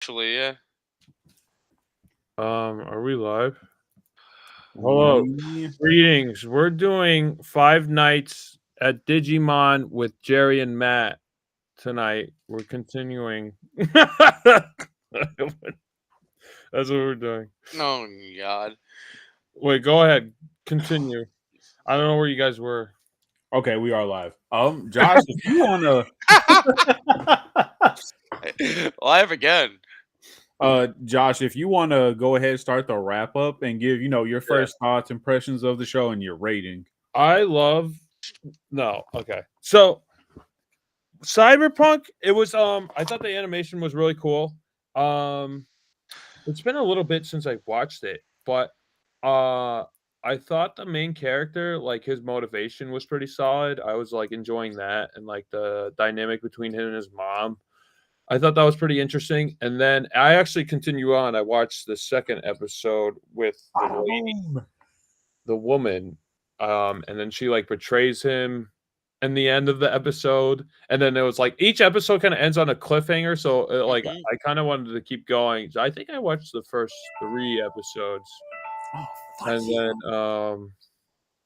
Actually, yeah. Are we live? Hello. Greetings. We're doing Five Nights at Digimon with Jerry and Matt tonight. We're continuing. That's what we're doing. Oh God. Wait, go ahead. Continue. I don't know where you guys were. Okay, we are live. Josh, if you wanna, Live again. Josh, if you wanna go ahead, start the wrap up and give your Yeah. first thoughts, impressions of the show, and your rating. I love no, okay. So Cyberpunk, it was I thought the animation was really cool. Um it's been a little bit since I watched it, but I thought the main character, like his motivation was pretty solid. I was like enjoying that and like the dynamic between him and his mom. I thought that was pretty interesting. And then I actually continue on. I watched the second episode with the lady, the woman, and then she like betrays him in the end of the episode, and then it was like each episode kind of ends on a cliffhanger. So like Mhm. I kind of wanted to keep going. So I think I watched the first 3 episodes, Oh, fuck and yeah. then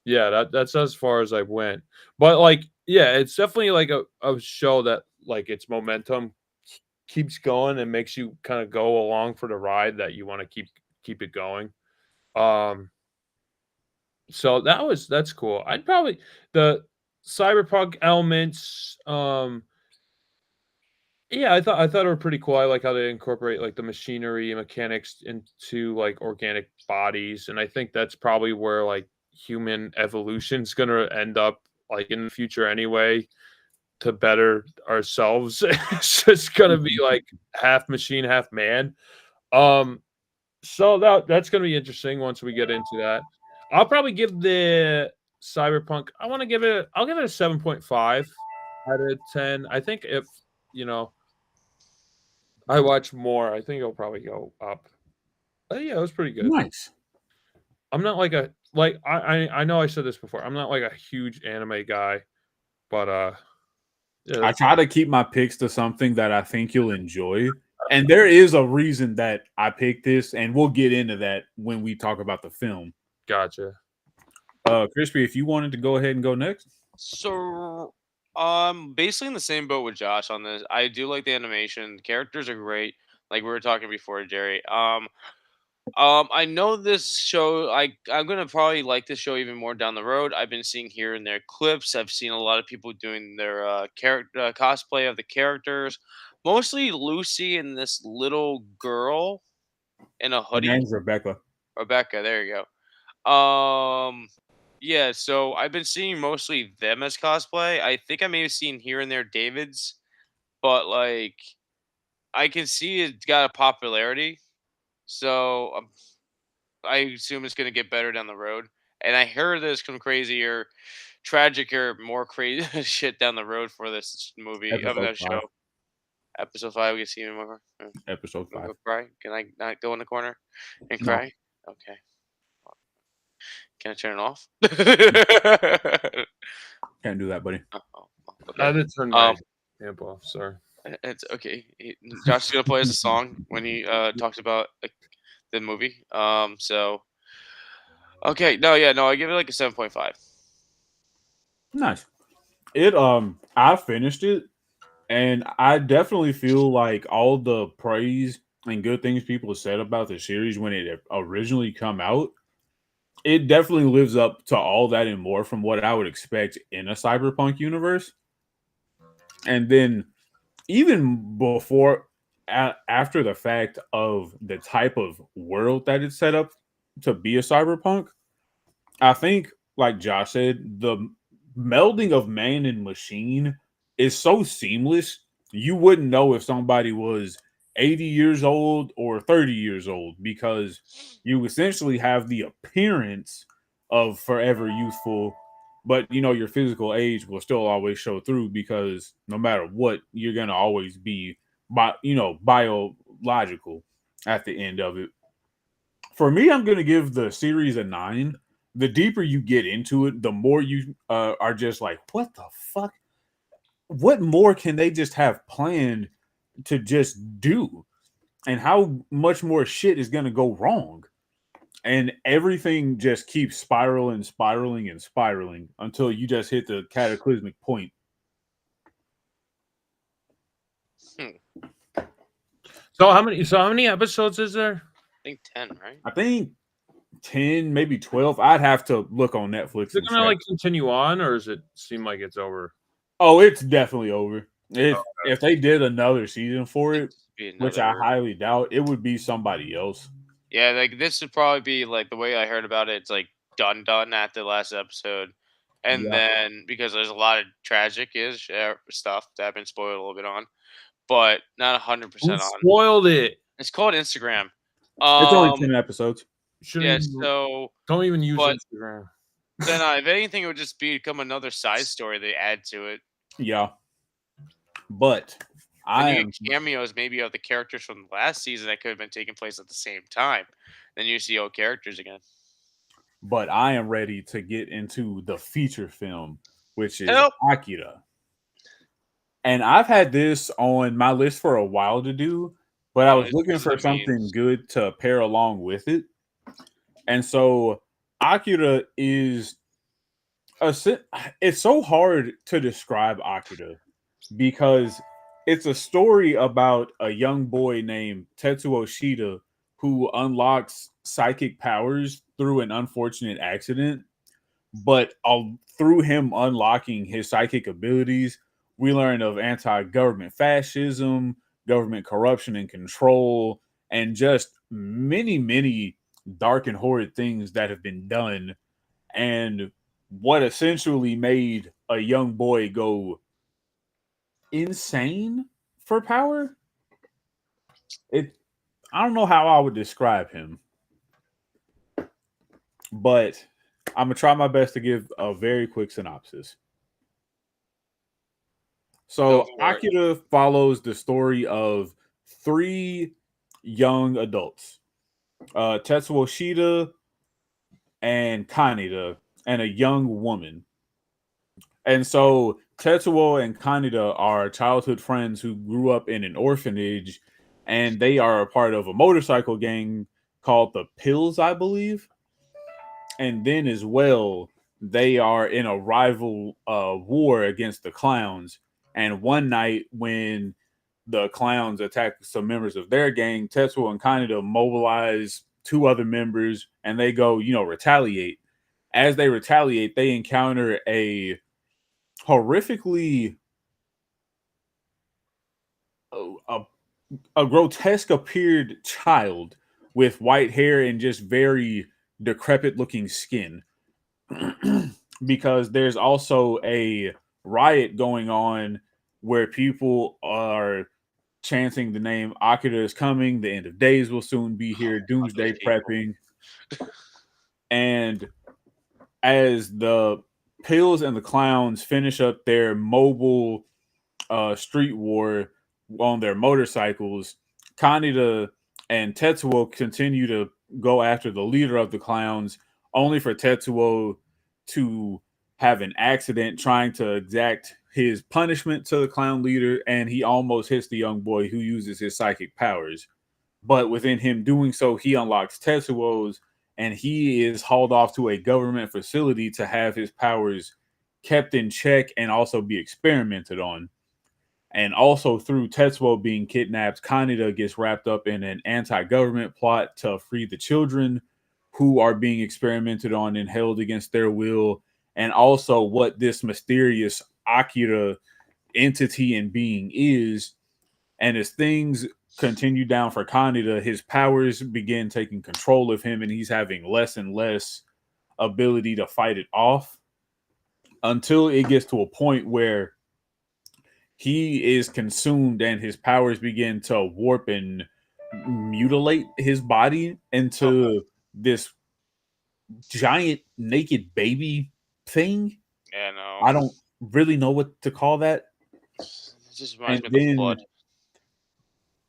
yeah, that's as far as I went. But like yeah, it's definitely like a show that like its momentum keeps going and makes you kind of go along for the ride that you want to keep it going. Um, so that's cool. I'd probably the cyberpunk elements. Yeah, I thought they were pretty cool. I like how they incorporate like the machinery and mechanics into like organic bodies, and I think that's probably where like human evolution's gonna end up like in the future anyway to better ourselves. It's just gonna be like half machine, half man. Um, so that's gonna be interesting once we get into that. I'll probably give the Cyberpunk. I'll give it a 7.5 out of 10. I think if you know I watch more, I think it'll probably go up. Yeah, it was pretty good. Nice. I'm not like a like I know I said this before. I'm not like a huge anime guy, but yeah, I that's try to keep my picks to something that I think you'll enjoy, and there is a reason that I picked this, and we'll get into that when we talk about the film. gotcha. Crispy, if you wanted to go ahead and go next. So, basically in the same boat with Josh on this. I do like the animation. The characters are great. Like we were talking before, Jerry. I know this show. I'm gonna probably like this show even more down the road. I've been seeing here and there clips. I've seen a lot of people doing their character cosplay of the characters. Mostly Lucy and this little girl in a Her hoodie. name's Rebecca. Rebecca. There you go. Yeah. So I've been seeing mostly them as cosplay. I think I may have seen here and there David's, but like I can see it's got a popularity. So I assume it's going to get better down the road. And I heard there's some crazier, tragic or more crazy shit down the road for this movie. I mean, Episode that show. 5. Episode 5, we can see him more. Episode Wanna 5. go cry? Can I not go in the corner and No. cry? Okay. Can I turn it off? Can't do that, buddy. Oh, I okay. did turn my Um, amp off. Sorry. it's okay. Josh is gonna play us a song when he talks about like, the movie. So okay, no, yeah, no, I give it like a 7.5. Nice. I finished it, and I definitely feel like all the praise and good things people said about the series when it originally come out, it definitely lives up to all that and more from what I would expect in a cyberpunk universe. And then even before, after the fact of the type of world that it's set up to be a cyberpunk, I think, like Josh said, the melding of man and machine is so seamless. You wouldn't know if somebody was 80 years old or 30 years old because you essentially have the appearance of forever youthful, but your physical age will still always show through because no matter what, you're gonna always be biological at the end of it. For me, I'm gonna give the series a 9. The deeper you get into it, the more you are just like, what the fuck? What more can they just have planned to just do? and how much more shit is going to go wrong. And everything just keeps spiraling until you just hit the cataclysmic point. So how many episodes is there? I think 10, right? I think 10, maybe 12. I'd have to look on Netflix. Is it gonna like continue on, or does it seem like it's over? Oh, it's definitely over. If they did another season for it, which I highly doubt, it would be somebody else. Yeah, like this would probably be like the way I heard about it. It's like done at the last episode, and then because there's a lot of tragic-ish stuff that I've been spoiled a little bit on, but not 100% Who on. spoiled it? It's called Instagram. It's only 10 episodes. Yeah, so don't even use Instagram. Then, if anything, it would just become another side story they add to it. Yeah, but you get cameos maybe of the characters from the last season that could have been taking place at the same time. Then you see old characters again. But I am ready to get into the feature film, which is Akira. And I've had this on my list for a while to do, but I was looking for something good to pair along with it. And so Akira is it's so hard to describe Akira because it's a story about a young boy named Tetsuo Shida who unlocks psychic powers through an unfortunate accident. But through him unlocking his psychic abilities, we learn of anti-government fascism, government corruption and control, and just many, many dark and horrid things that have been done. And what essentially made a young boy go insane for power. I don't know how I would describe him, but I'm gonna try my best to give a very quick synopsis. So Akira follows the story of 3 young adults, Tetsuo Shida and Kaneda, and a young woman. And so Tetsuo and Kaneda are childhood friends who grew up in an orphanage, and they are a part of a motorcycle gang called the Pills, I believe. And then as well, they are in a rival war against the clowns. And one night when the clowns attack some members of their gang, Tetsuo and Kaneda mobilize 2 other members and they go, retaliate. As they retaliate, they encounter a horrifically a grotesque appeared child with white hair and just very decrepit looking skin. Because there's also a riot going on where people are chanting the name Akira is coming, the end of days will soon be here, doomsday prepping. And as the Pills and the Clowns finish up their mobile street war on their motorcycles, Kaneda and Tetsuo continue to go after the leader of the clowns, only for Tetsuo to have an accident trying to exact his punishment to the clown leader, and he almost hits the young boy who uses his psychic powers. But within him doing so, he unlocks Tetsuo's, and he is hauled off to a government facility to have his powers kept in check and also be experimented on. And also through Tetsuo being kidnapped, Kaneda gets wrapped up in an anti-government plot to free the children who are being experimented on and held against their will. And also what this mysterious Akira entity and being is. And as things continue down for Kaneda, his powers begin taking control of him and he's having less and less ability to fight it off until it gets to a point where he is consumed and his powers begin to warp and mutilate his body into this giant naked baby thing. Yeah, no. I don't really know what to call that. It just reminds me of blood.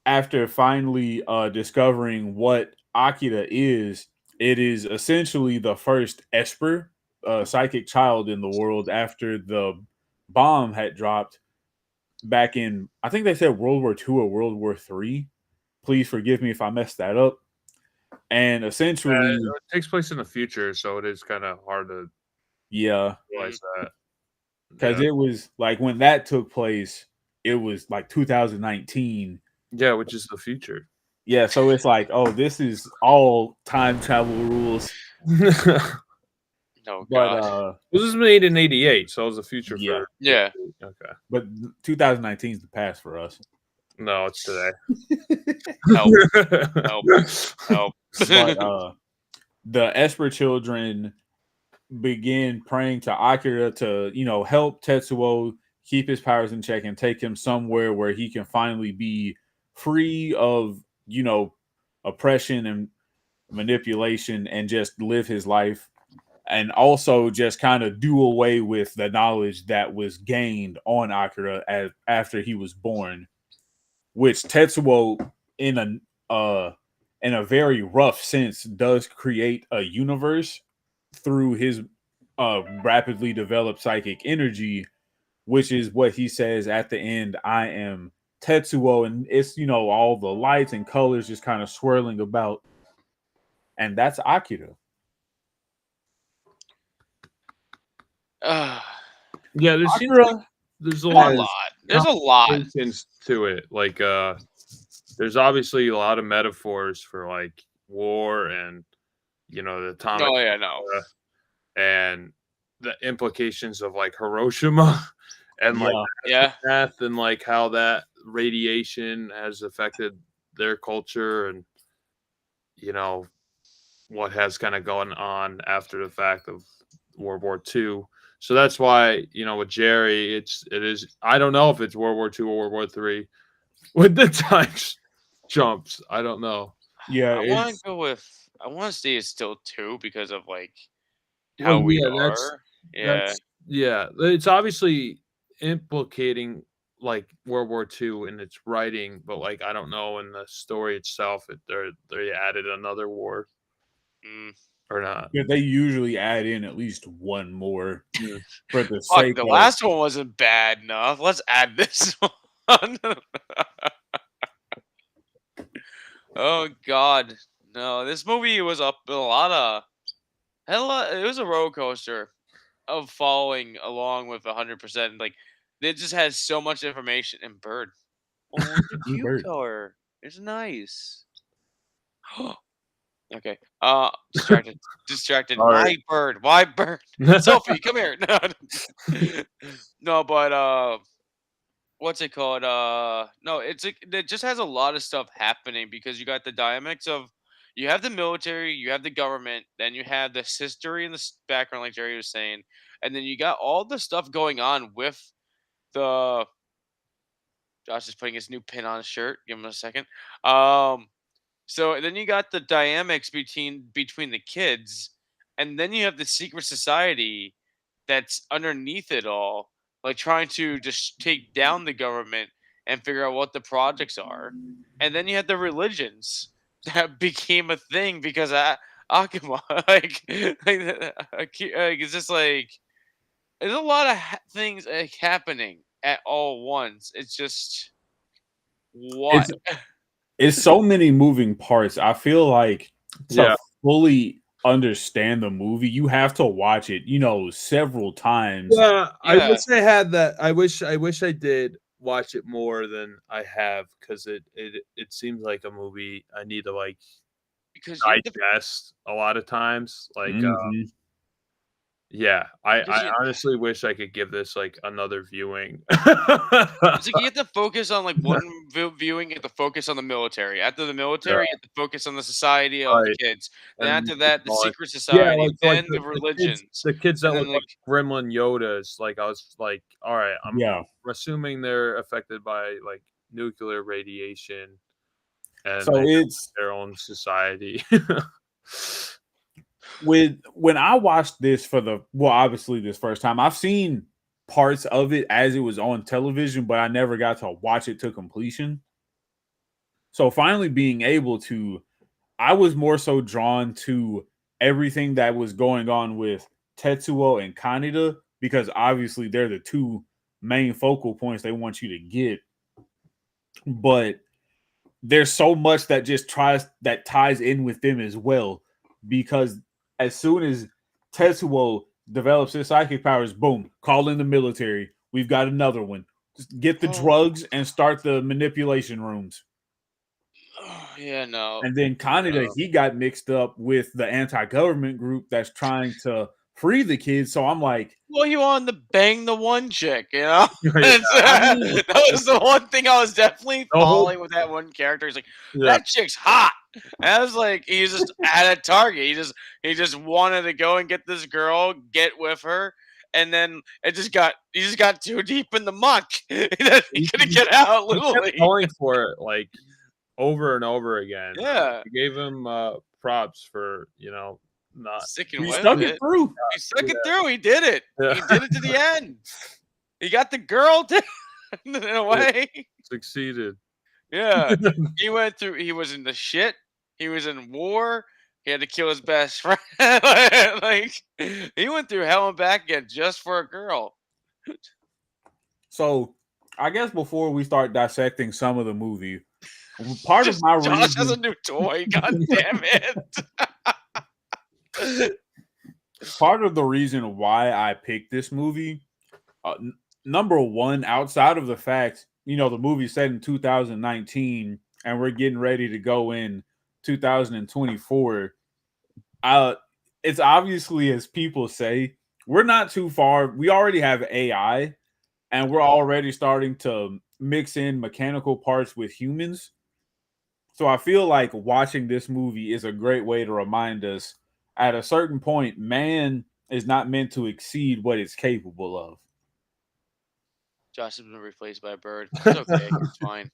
After finally discovering what Akira is, it is essentially the first Esper, psychic child in the world after the bomb had dropped back in, I think they said World War II or World War III. Please forgive me if I messed that up. And essentially, it takes place in the future, so it is kind of hard to yeah, realize that. because Yeah. it was like when that took place, it was like 2019. Yeah, which is the future. Yeah, so it's like, oh, this is all time travel rules. Oh But god. This was made in '88, so it was the future yeah, for. Yeah. Okay. but 2019 is the past for us. No, it's today. Help. Help. Help. But the Esper children begin praying to Akira to, help Tetsuo keep his powers in check and take him somewhere where he can finally be free of, oppression and manipulation and just live his life. And also just kind of do away with the knowledge that was gained on Akira after he was born, which Tetsuo in a very rough sense does create a universe through his rapidly developed psychic energy, which is what he says at the end, I am Tetsuo, and it's all the lights and colors just kind of swirling about, and that's Akira. Uh, Yeah, there seems Akira like there's a a lot lot. There's a lot. to it. Like, there's obviously a lot of metaphors for like war and the atomic Oh yeah, no. and the implications of like Hiroshima and like yeah, Yeah. death and like how that radiation has affected their culture and what has kind of gone on after the fact of World War II. So that's why with Jerry, it is. I don't know if it's World War II or World War III with the time jumps. I don't know. yeah, I want it's to go with. I want to say it's still 2 because of like Well, how we yeah, are. Yeah. yeah. It's obviously implicating like World War II in its writing, but like I don't know in the story itself, they added another war Mm. or not. yeah, they usually add in at least one more Mm. for the Fuck, sake the of last one wasn't bad enough. Let's add this one. Oh god. No, this movie was up a lot of it was a roller coaster of following along with 100%. Like it just has so much information and bird. Oh, it's a Blue cute Bird. color. It's nice. Okay. Distracted. Distracted. Sorry. Why bird? Why bird? Sophie, come here. No, no, but what's it called? No, it just has a lot of stuff happening because you got the dynamics of you have the military, you have the government, then you have this history in the background, like Jerry was saying, and then you got all the stuff going on with the. Josh is putting his new pin on his shirt. Give him a second. So then you got the dynamics between the kids, and then you have the secret society that's underneath it all, like trying to just take down the government and figure out what the projects are. And then you had the religions that became a thing because Akuma, it's just like there's a lot of things like, happening at all once. It's just what? It's it's so many moving parts. I feel like to Yeah. fully understand the movie, you have to watch it, several times. Yeah, I Yeah. wish I had that. I wish I did watch it more than I have because it seems like a movie I need to like Because you have to digest a lot of times. Like, Mhm. yeah, I because I honestly wish I could give this like another viewing. it's like you have to focus on like one viewing, you have to focus on the military. After the Yeah, military, you have to focus on the society of the right. kids. Then And after that, the all secret yeah, society, like then the religions, the kids that and then look like like Gremlin Yodas. Like I was like, all right, I'm Yeah. assuming they're affected by like nuclear radiation and So they have it's their own society. when I watched this obviously this first time, I've seen parts of it as it was on television, but I never got to watch it to completion. So finally being able to, I was more so drawn to everything that was going on with Tetsuo and Kaneda because obviously they're the two main focal points they want you to get. But there's so much that ties in with them as well, because as soon as Tetsuo develops his psychic powers, boom, call in the military. We've got another one. Just get the drugs and start the manipulation rooms. Yeah, no. And then Kaneda, he got mixed up with the anti-government group that's trying to free the kids. So I'm like, well, you wanted to bang the one chick, you know? Yeah, That was the one thing I was definitely The whole- following with that one character. He's like, yeah. that chick's hot. And I was like, he's just at a target. He just wanted to go and get this girl, get with her, and then he just got too deep in the muck. He couldn't get out, He kept literally. going for it like over and over again. Yeah. We gave him props for not Sticking he with stuck it. it through. He stuck it through. He did it. Yeah. He did it to the end. He got the girl in a way. succeeded. Yeah. He went through. He was in the shit. He was in war. He had to kill his best friend. Like he went through hell and back again just for a girl. So I guess before we start dissecting some of the movie, part of my Josh has a reason, new toy. God damn it. part of the reason why I picked this movie, number one, outside of the fact, the movie set in 2019 and we're getting ready to go in 2024. It's obviously, as people say, we're not too far. We already have AI and we're already starting to mix in mechanical parts with humans. So I feel like watching this movie is a great way to remind us at a certain point, man is not meant to exceed what it's capable of. Josh has been replaced by a bird. It's okay. It's fine.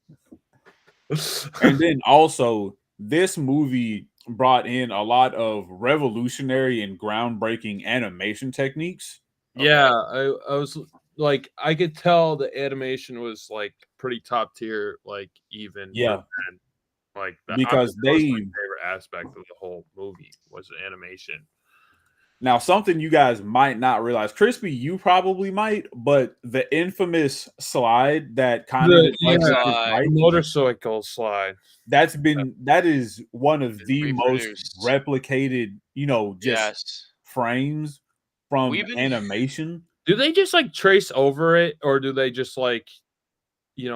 And then also, this movie brought in a lot of revolutionary and groundbreaking animation techniques. Yeah, I was like, I could tell the animation was like pretty top tier, like even Yeah. for men. Like Because that was my they favorite aspect of the whole movie was the animation. now something you guys might not realize, Crispy, you probably might, but the infamous slide that kind of Motorcycle slide. that is one of It's the most reproduced. replicated, just Yes. frames from We've been- animation. Do they just like trace over it, or do they just like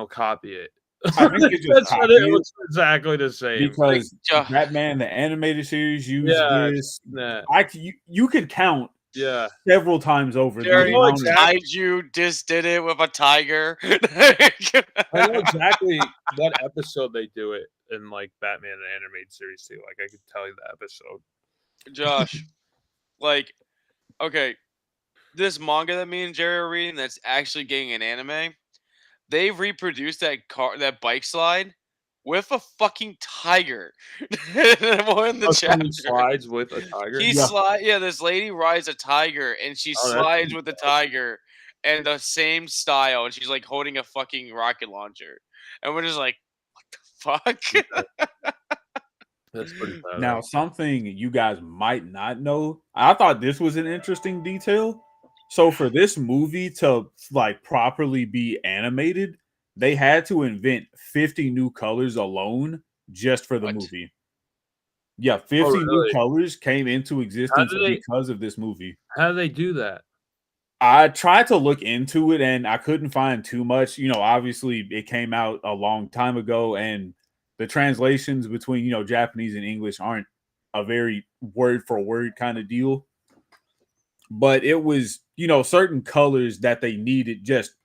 copy it? I think it's just That's what copy it it. was exactly the same. Because Like, Batman the animated series used Yeah, this. nah, You could count yeah. several times over. the Jerry, amount of- Kaiju just did it with a tiger. I know exactly what episode they do it in, like Batman the animated series too. Like I could tell you the episode. Josh, like, okay, this manga that me and Jerry are reading that's actually getting an anime, they've reproduced that bike slide with a fucking tiger. One in the Somebody chapter. slides with a tiger. This lady rides a tiger and she Oh, that's slides with the tiger and the same style and she's like holding a fucking rocket launcher. And we're just like, what the fuck? That's pretty bad. Now, something you guys might not know, I thought this was an interesting detail. So for this movie to like properly be animated, they had to invent 50 new colors alone just for the What? movie. Yeah, 50 new really? colors came into existence they- because of this movie. How do they do that? I tried to look into it and I couldn't find too much. Obviously it came out a long time ago and the translations between, Japanese and English aren't a very word for word kind of deal. But it was, certain colors that they needed just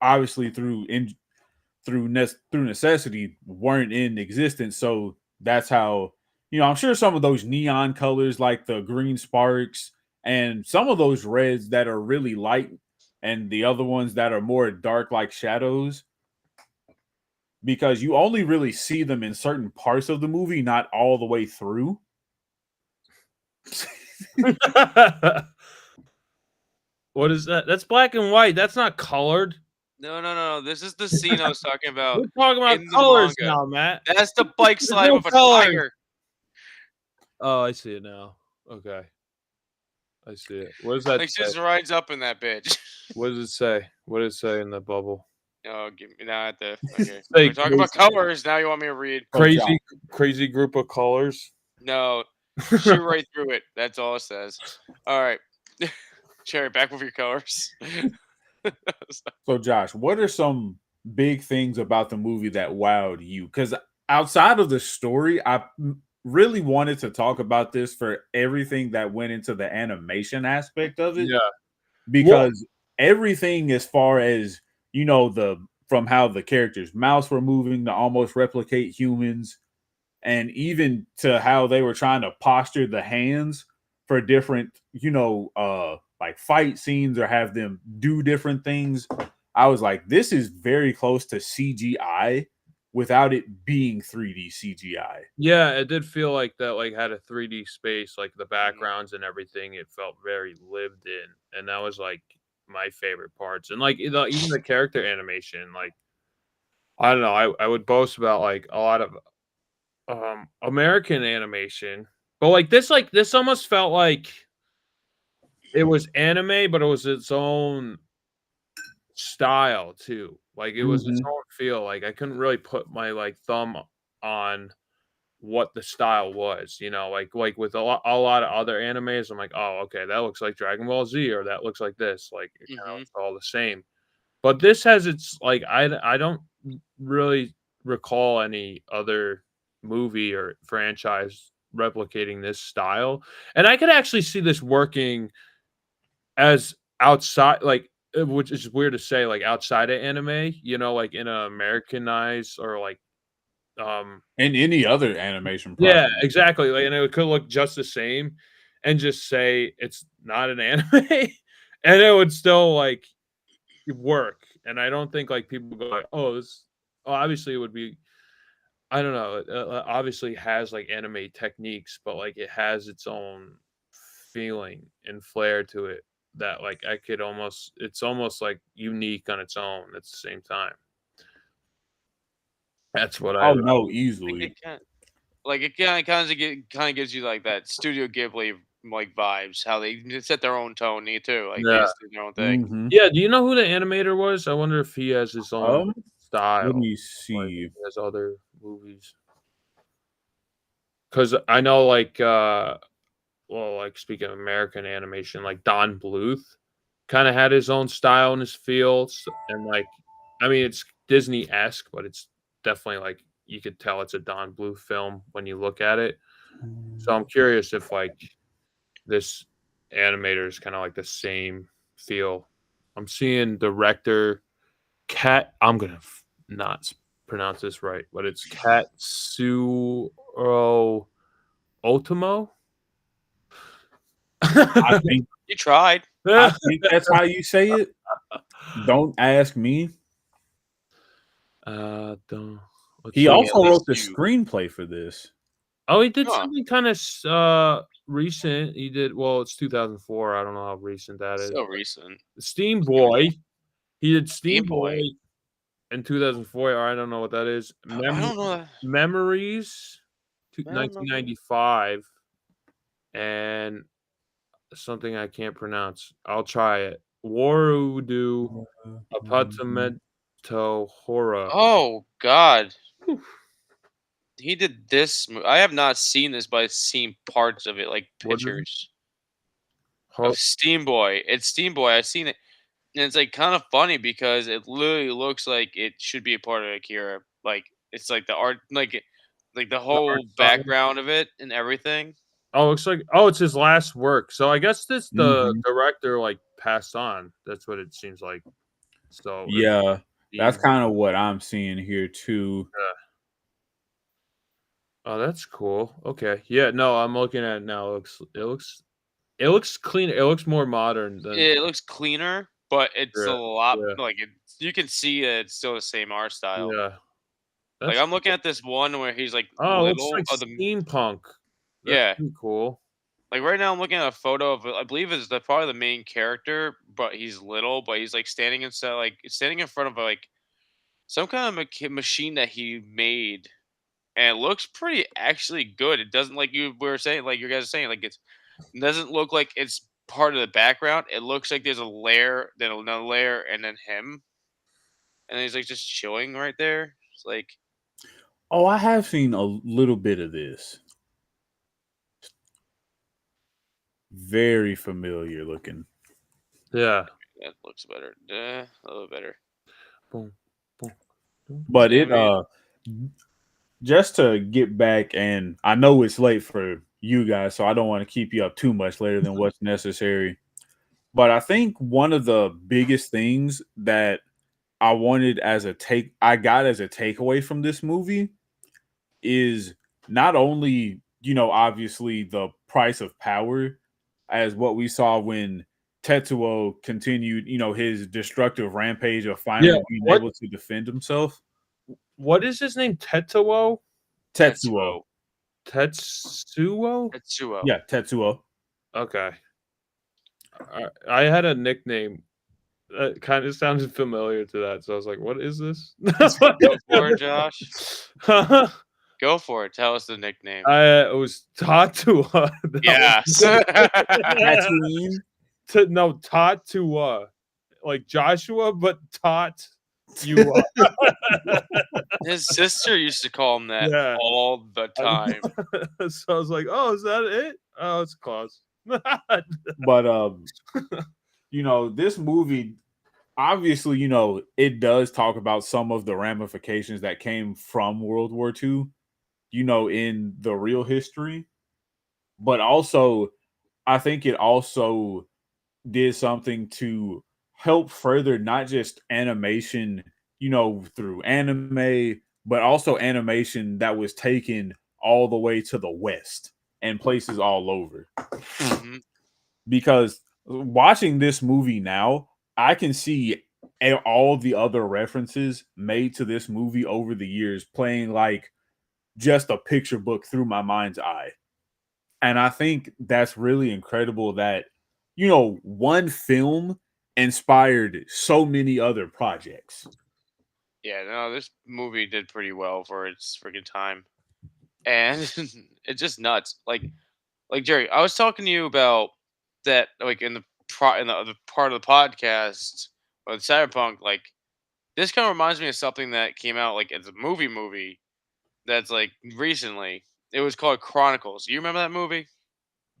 obviously through necessity weren't in existence. So that's how, I'm sure some of those neon colors like the green sparks and some of those reds that are really light and the other ones that are more dark like shadows, because you only really see them in certain parts of the movie, not all the way through. What is that? That's black and white. That's not colored. No. This is the scene I was talking about. We're talking about in the colors manga. now, Matt. That's the bike slide no with a color. tiger. Oh, I see it now. Okay. I see it. What does that Like, say? just rides up in that bitch. What does it say? What does it say in the bubble? Oh, give me that. Okay. Say We're talking about colors. Now you want me to read? crazy group of colors. No. Shoot right through it. That's all it says. All right. Cherry, back with your colors. So, Josh, what are some big things about the movie that wowed you? Because outside of the story, really wanted to talk about this for everything that went into the animation aspect of it. Yeah. Because everything, as far as the from how the characters' mouths were moving to almost replicate humans, and even to how they were trying to posture the hands for different, like fight scenes or have them do different things. I was like, this is very close to CGI without it being 3D CGI. Yeah, it did feel like that, like, had a 3D space, like, the Mhm. backgrounds and everything, it felt very lived in, and that was, like, my favorite parts, and, like, even the character animation, like, I don't know, I would boast about, like, a lot of, American animation, but, this almost felt like it was anime, but it was its own style too, like, it was its Mm-hmm. own feel, like, I couldn't really put my, like, thumb on what the style was, like with a lot of other animes, I'm like, "Oh, okay, that looks like Dragon Ball Z," or "That looks like this," like, Mhm. it's all the same. But this has its like, I don't really recall any other movie or franchise replicating this style, and I could actually see this working as outside like, which is weird to say, like, outside of anime, like, in a Americanized or, like, um And any other animation yeah, property. exactly, like, and it could look just the same and just say it's not an anime, and it would still, like, work, and I don't think, like, people go like, "Oh, this" obviously, it would be I don't know, obviously has, like, anime techniques, but, like, it has its own feeling and flair to it that, like, I could almost it's almost, like, unique on its own at the same time. That's what I Oh no, Like it easily. can like it kind of gives you like that Studio Ghibli like vibes. How they set their own tone, too. Like they Yeah. just do their own thing. Mm-hmm. Yeah, do you know who the animator was? I wonder if he has his own Um, let style, me like see. he has other movies. Because I know, like, well, like, speaking of American animation, like, Don Bluth kinda had his own style and his feels, and, like, I mean, it's Disney-esque, but it's definitely, like, you could tell it's a Don Bluth film when you look at it. So I'm curious if, like, this animator is kinda like the same feel. I'm seeing director Cat I'm gonna not pronounce this right, but it's Katsuo Otomo? I think You tried. I think that's how you say it. Don't ask me. Don't let's He Let see. me also wrote enlist the you. screenplay for this. Oh, he did Huh. something kinda recent. He did well, it's 2004, I don't know how recent that is. So recent. Steam It's gonna be Boy, he did Game Steam Boy Boy. in 2004, I don't know what that is. I don't know. Memories, I don't know. 1995, and something I can't pronounce. I'll try it. Warudu Apartamento Horror. Oh God, he did this. I have not seen this, but I've seen parts of it, like What is it? pictures of Ho Steam Boy. It's Steam Boy. I've seen it, and it's like kind of funny because it literally looks like it should be a part of Akira. Like it's like the art, like the the art whole style? background of it and everything. Oh, looks like oh, it's his last work. So I guess the Mhm. director, like, passed on. That's what it seems like. So it Yeah, that's seems kind of what I'm seeing here too. oh, that's cool. Okay. Yeah, no, I'm looking at it now. It looks clean. It looks more modern than It looks cleaner, but it's a yeah. lot Yeah. like it. You can see that it's still the same art style. Yeah. Like That's I'm looking at this one where he's like oh, it looks little like of the steampunk. That's yeah. pretty cool. Like right now, I'm looking at a photo of I believe is the probably the main character, but he's little, but he's like standing in front of like some kind of machine that he made, and it looks pretty actually good. It doesn't like you were saying, like you guys are saying, like it doesn't look like it's part of the background. It looks like there's a layer, then another layer, and then him. and he's like just chilling right there. It's like, Oh, I have seen a little bit of this. Very familiar looking. Yeah. that looks better. A little better. Boom, boom, boom. But See, I it mean, just to get back, and I know it's late for you guys, so I don't want to keep you up too much later than what's necessary. But I think one of the biggest things that I got as a takeaway from this movie is not only, obviously the price of power, as what we saw when Tetsuo continued, his destructive rampage of Yeah. finally being What able to defend himself. what is his name? Tetsuo? Tetsuo. Tetsuo? Tetsuo. Yeah, Tetsuo. Okay. I had a nickname that kind of sounded familiar to that, so I was like, "What is this?" Go for it, Josh. Huh? Go for it. Tell us the nickname. It was Tatua. Yes. Tatooine. No, Tatua. Like Joshua, but Tot you His sister used to call him that Yeah. all the time. So I was like, "Oh, is that it? Oh, it's close." But this movie obviously, it does talk about some of the ramifications that came from World War II, in the real history. But also, I think it also did something to help further not just animation, through anime, but also animation that was taken all the way to the West and places all over. Mhm. Because watching this movie now, I can see all the other references made to this movie over the years playing like just a picture book through my mind's eye. And I think that's really incredible that, one film inspired so many other projects. Yeah, no, this movie did pretty well for its freaking time. And it's just nuts. Like Jerry, I was talking to you about that like in the other part of the podcast with Cyberpunk, like this kind of reminds me of something that came out like it's a movie that's like recently. It was called Chronicles. You remember that movie?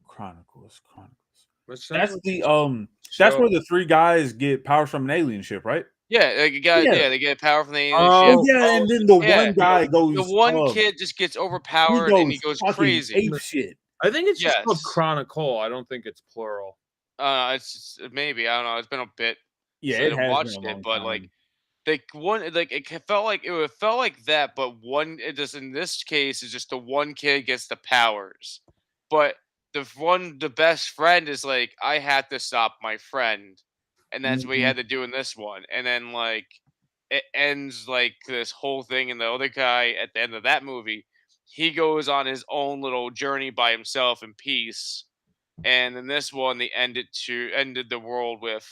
Chronicles. That sounds That's like the that's show. where the three guys get powers from an alien ship, right? Yeah, like you got Yeah. yeah, they get power from the alien ship. Oh Oh, yeah, oh, and then the Yeah, one guy the goes one kid just gets he overpowered and he goes goes fucking crazy. ape shit. I think it's just called Yes. Chronicle. I don't think it's plural. Maybe I don't know. It's been a bit Yeah, since it I has been watched a it, long but like time. one like it felt like that, but one it just in this case is just the one kid gets the powers, but the best friend is like I had to stop my friend, and that's what he Mhm. had to do in this one, and then like it ends like this whole thing, and the other guy at the end of that movie, he goes on his own little journey by himself in peace, and in this one they ended the world with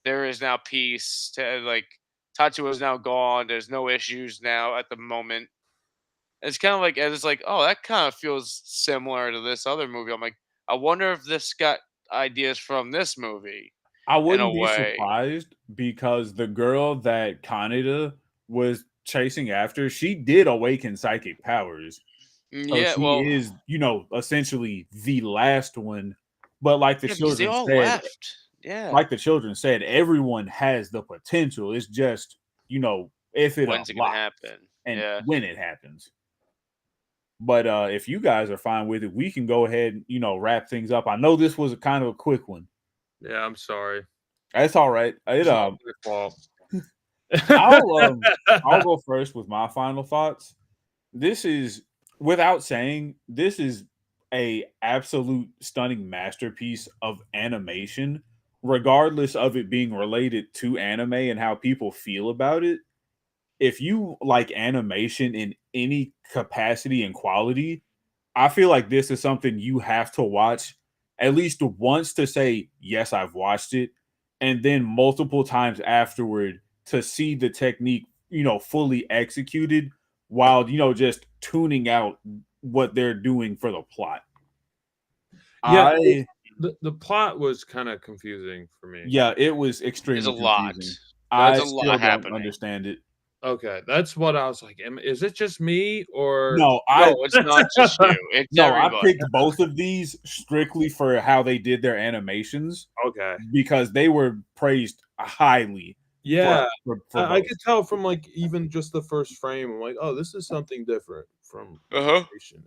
there is now peace. Like Tatsu is now gone. There's no issues now at the moment. It's kind of like it's like oh that kind of feels similar to this other movie. I'm like I wonder if this got ideas from this movie I in a wouldn't be way. surprised because the girl that Kaneda was chasing after, she did awaken psychic powers. So Yeah, she well, is, essentially the last one. But like the yeah, because they children all said, left. Yeah, everyone has the potential. It's just, if it when's it gonna unlocks happen? and Yeah, when it happens. But if you guys are fine with it, we can go ahead and, wrap things up. I know this was a kind of a quick one. Yeah, I'm sorry. That's all right. It's not my fault. I'll go first with my final thoughts. This is without saying, this is a absolute stunning masterpiece of animation, regardless of it being related to anime and how people feel about it. If you like animation in any capacity and quality, I feel like this is something you have to watch at least once to say, yes, I've watched it, and then multiple times afterward to see the technique, fully executed while, just tuning out what they're doing for the plot. Yeah, I, the plot was kind of confusing for me. yeah, it was there's a extremely lot. confusing. I That's a still lot don't happening. understand it. Okay, that's what I was like. Is it just me or No, No, it's not just you. It's no, I everybody. picked both of these strictly for how they did their animations Okay. because they were praised highly. Yeah, for I both. could tell from like even just the first frame. I'm like, oh, this is something different from Uh-huh.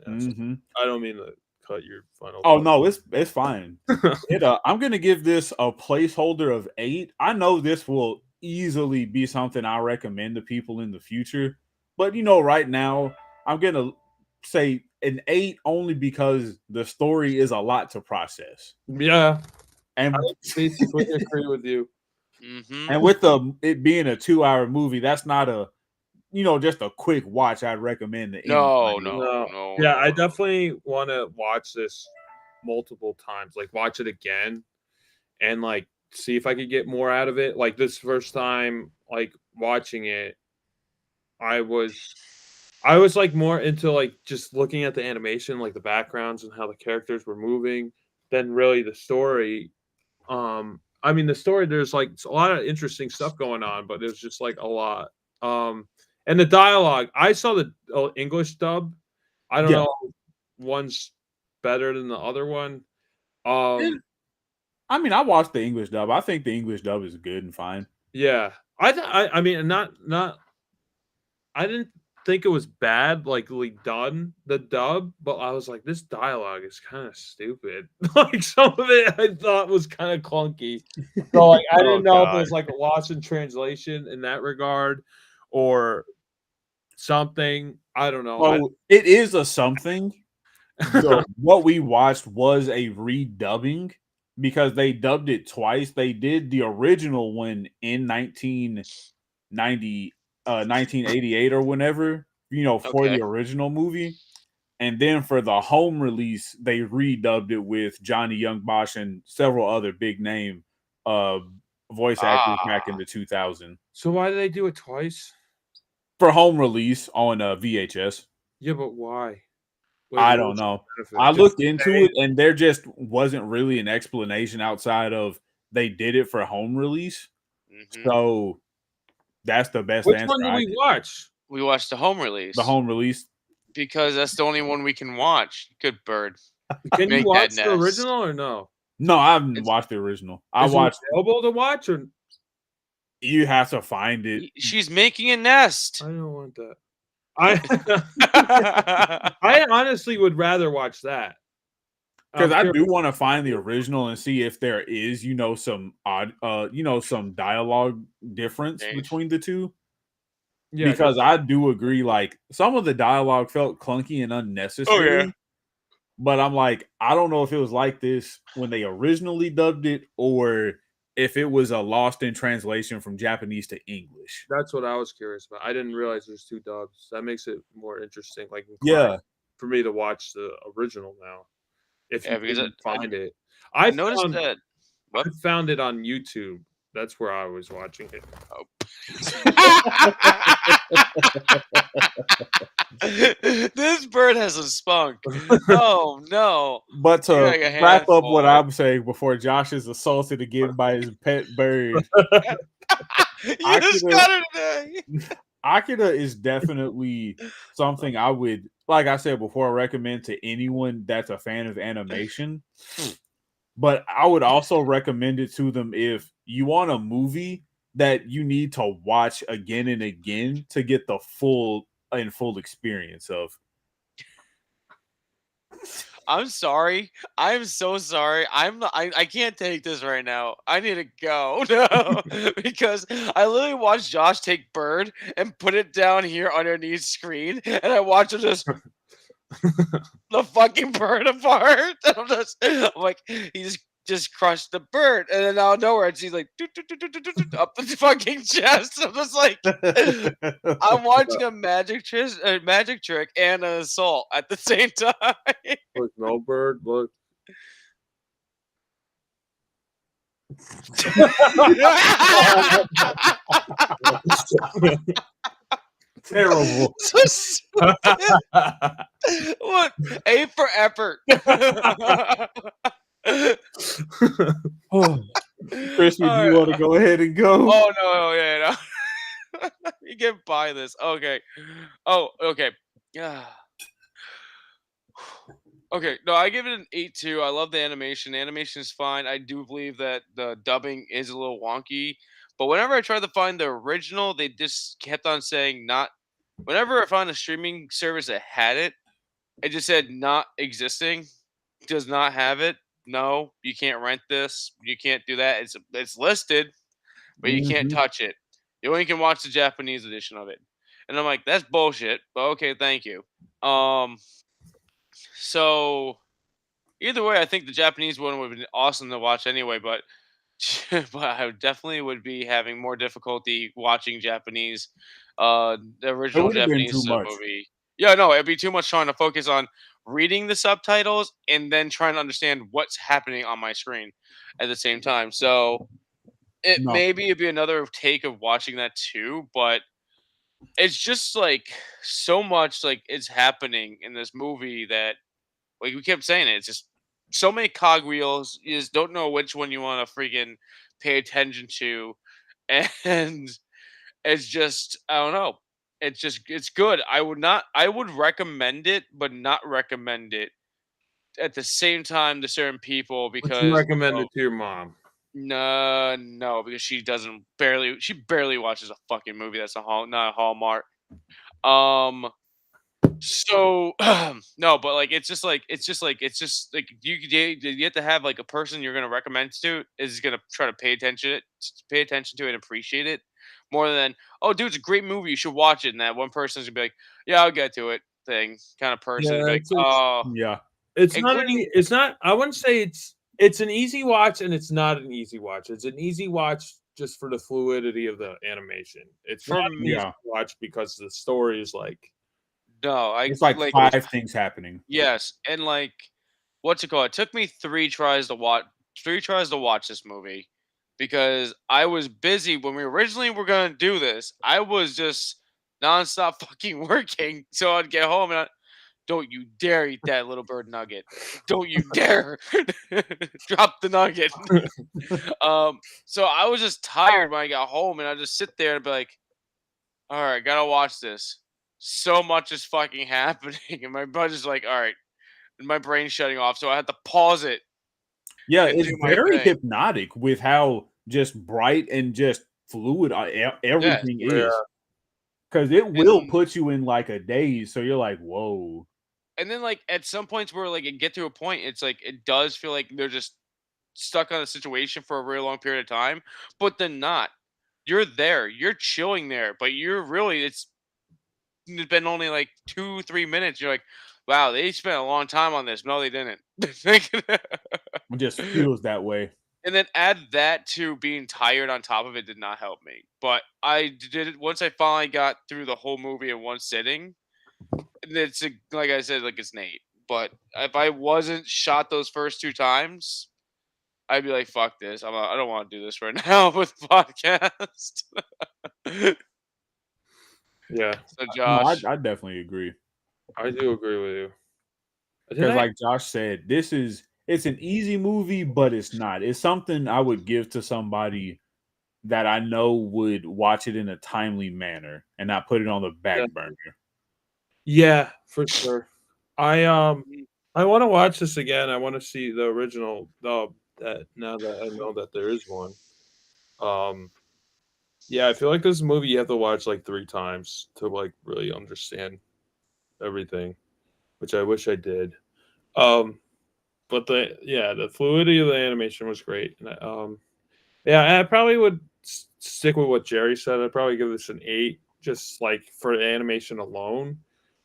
animation. hmm I don't mean to cut your final Oh thought. no, it's fine. I'm gonna give this a placeholder of 8. I know this will easily be something I recommend to people in the future, but right now I'm gonna say an 8 only because the story is a lot to process, Yeah, I and basically agree with you. Mm-hmm. with it being a 2-hour movie, that's not a just a quick watch. I'd recommend to No, anybody. no, No, no, yeah, I no. definitely want to watch this multiple times. Like, watch it again and like see if I could get more out of it. Like this first time, like watching it, I was I was like more into like just looking at the animation, like the backgrounds and how the characters were moving, than really the story. I mean the story there's like a lot of interesting stuff going on, but there's just like a lot. And the dialogue, I saw the English dub. I don't Yeah, know if one's better than the other one. and Um I mean, I watched the English dub. I think the English dub is good and fine. yeah. I mean not I didn't think it was bad, like done the dub, but I was like, this dialogue is kind of stupid. Like some of it I thought was kind of clunky. So like I Oh didn't know if it God. was like a loss in translation in that regard or something. I don't know. So it is a something. What we watched was a redubbing because they dubbed it twice. They did the original one in 1990, 1988 or whenever, for the Okay. original movie. And then for the home release, they redubbed it with Johnny Young Bosch and several other big name uh, voice actors back in Ah. the 2000 So why did they do it twice? for home release on VHS. Yeah, but why? Like, I what don't was know. the I benefit? Just looked into say it, and there just wasn't really an explanation outside of they did it for home release. Mm-hmm. So that's the best which answer one did I we could. watch? We watched the home The release home release. because that's the only one we can watch. Good bird. Can you Make that watch the nest. original or no? No, I haven't It's, watched the original. I Is it watched. available to watch or You have to find it she's making a nest. I don't want that. I I honestly would rather watch that. because I'm I do curious. want to find the original and see if there is, some odd, some dialogue difference Change. between the two. Yeah, Because I do agree, like some of the dialogue felt clunky and Oh unnecessary. yeah. But I'm like, I don't know if it was like this when they originally dubbed it or if it was a lost in translation from Japanese to English. that's what I was curious about. I didn't realize there's 2 dubs. That makes it more interesting, like, inclined Yeah. for me to watch the original now, if Yeah, you because can find it. I I noticed found that. What? I found it on YouTube. That's where I was watching it. This bird has a spunk. Oh no! But You're to like a wrap up what handful. I'm saying before Josh is assaulted again by his pet bird, You just Akira, got it today. Akira is definitely something I would, like I said before, recommend to anyone that's a fan of animation. But I would also recommend it to them if you want a movie that you need to watch again and again to get the full experience of. I'm sorry. I'm so sorry. I can't take this right now. I need to go. No, because I literally watched Josh take bird and put it down here underneath screen, and I watched him just the fucking bird apart. I'm like, he just crushed the bird, and then out of nowhere, he's like "Doot, doot, doot, doot, doot, doot, doot," up the fucking chest. I'm just like, I'm watching a magic trick and an assault at the same time. Look, no bird. Look, Terrible. So stupid. Look, A for effort. Oh, Christian, do you Alright. want to go ahead and go? Oh, no, yeah, no. You get by this. Okay. Oh, okay. Yeah. Okay, no, I give it an 8 too. I love the animation. The animation is fine. I do believe that the dubbing is a little wonky, but whenever I tried to find the original, they just kept on saying not. Whenever I found a streaming service that had it, it just said not existing, does not have it. No, you can't rent this. You can't do that. It's listed, but you can't Mhm. touch it. You only can watch the Japanese edition of it. And I'm like, that's bullshit. But okay, thank you. Um, so either way, I think the Japanese one would have been awesome to watch anyway, but but I definitely would be having more difficulty watching Japanese, the It original would have been too Japanese much. movie. Yeah, no, it'd be too much trying to focus on reading the subtitles and then trying to understand what's happening on my screen at the same time. So it No, maybe it'd be another take of watching that too, but it's just like so much like it's happening in this movie that like we kept saying it, it's just so many cogwheels. You just don't know which one you want to freaking pay attention to, and it's just I don't know. It's good. I would recommend it, but not recommend it at the same time to certain people Would you because recommend it to your mom? no, because she barely watches a fucking movie that's not a Hallmark. Um, So no, but like it's just like you have to have like a person you're gonna recommend to is gonna try to pay attention to it and appreciate it more than oh dude it's a great movie you should watch it and that one person's gonna be like yeah I'll get to it thing kind of person and Yeah, be like oh yeah. including it's not I wouldn't say it's an easy watch and it's not an easy watch. It's an easy watch just for the fluidity of the animation. It's not for an easy Yeah. watch because the story is like no I It's like like 5 things happening. yes and like what's it called? It took me 3 tries to watch this movie because I was busy when we originally were gonna do this. I was just nonstop fucking working, so I'd get home and don't you dare eat that little bird nugget. Don't you dare drop the nugget. So I was just tired when I got home, and I just sit there and be like, "All right, gotta watch this." So much is fucking happening, and my buddy's like, "All right," and my brain's shutting off, so I had to pause it Yeah, and it's do my very thing. hypnotic with how just bright and just fluid Yes, everything is. yeah. Because it will and put you in like a daze, so you're like, "Whoa." then like at some points where like it get to a point, it's like it does feel like they're just stuck on a situation for a really long period of time, but then not. You're there, you're chilling there, but you're really it's been only like 2 3 minutes. You're like, wow, they spent a long time on this. No, they didn't. It just feels that way. And then add that to being tired on top of it did not help me. But I did it once I finally got through the whole movie in one sitting. Like I said, like it's Nate. But if I wasn't shot those first 2 times, I'd be like, "Fuck this! I don't want to do this right now with the podcast." Yeah, So, No, I Josh, I definitely agree. I do agree with you. Did Because I like Josh said, it's an easy movie, but it's not. It's something I would give to somebody that I know would watch it in a timely manner and not put it on the back burner. Yeah, for sure. I Mhm. I want to watch this again. I want to see the original dub that now that I know that there is one. Um yeah, I feel like this movie you have to watch like 3 times to like really understand everything, which I wish I did. Um but the fluidity of the animation was great. And yeah, I probably would stick with what Jerry said. I'd probably give this an 8 just like for the animation alone.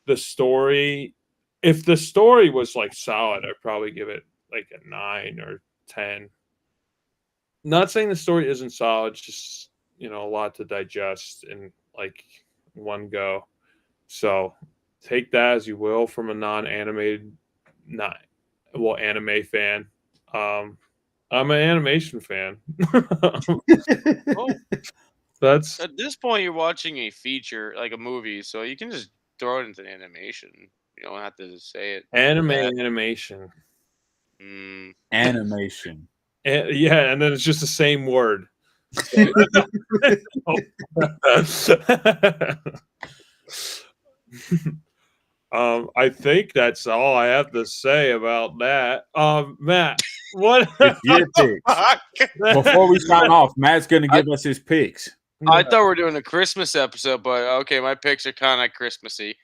The story if the story was like solid, I'd probably give it like a 9 or 10. Not saying the story isn't solid, it's just a lot to digest in like one go. So take that as you will from a non-animated, not well, anime fan. Um, I'm an animation fan. well, That's at this point, you're watching a feature like a movie, so you can just throw it into animation. You don't have to say it. anime That animation. mm, Animation. Yeah, and then it's just the same word. I think that's all I have to say about that. Matt, what? It's your picks. Before we sign off, Matt's going to give us his picks. I thought we were doing a Christmas episode, but okay, my picks are kind of Christmassy.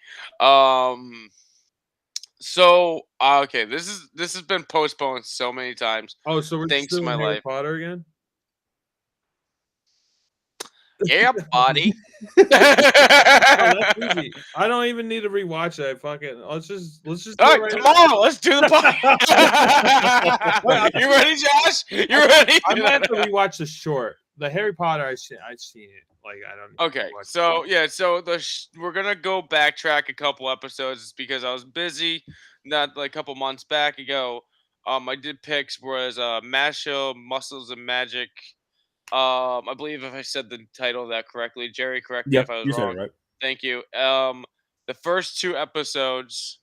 So okay, this has been postponed so many times. Oh, so we're Thanks still to my in Harry life. Potter again? Yeah, buddy. Oh, that's easy. I don't even need to rewatch it. Fucking let's just do All it right, right tomorrow. Let's do the podcast. You ready, Josh? You ready? I'm gonna have to rewatch the short. The Harry Potter, I've seen it. Like I don't. Okay, so yeah, so we're gonna go backtrack a couple episodes because I was busy, not like a couple months back ago. I did picks was Masho, Muscles and Magic. I believe if I said the title of that correctly, Jerry, correct me Yeah, if I was you said wrong. it right. Thank you. The first 2 episodes,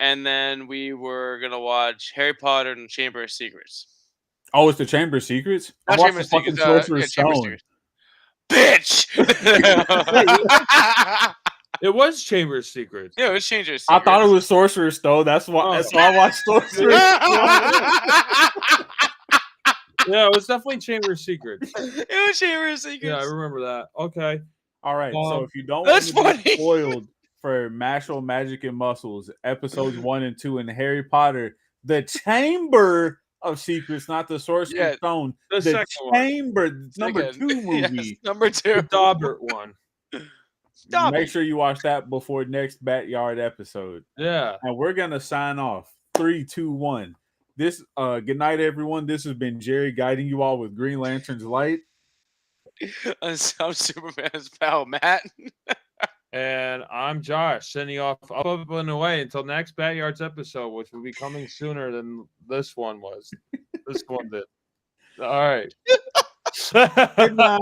and then we were gonna watch Harry Potter and the Chamber of Secrets. Oh, it's the Chamber of Secrets? I Not watched Chamber the of fucking Secrets. Sorcerer's Chamber of Stone. Secrets. Bitch. It was Chamber of Secrets. Yeah, it was Chamber of Secrets. I thought it was Sorcerer's Stone. That's why. That's why I watched Sorcerer's Stone. Yeah, it was definitely Chamber of Secrets. It was Chamber of Secrets. Yeah, I remember that. Okay. All right. So if you don't That's want to be funny. spoiled for Mashal, Magic, and Muscles, episodes 1 and 2 in Harry Potter, the Chamber of Secrets, not the Sorcerer's Stone. The second one. Chamber, number 2 movie. Yes, number 2. The Daubert one. Make sure you watch that before next BatYard episode. Yeah. And we're gonna sign off. 3, 2, 1. This good night, everyone. This has been Jerry guiding you all with Green Lantern's light. I'm Superman's pal, Matt. And I'm Josh, sending you off up and away until next BatYard's episode, which will be coming sooner than this one was. This one did. All right. Good night.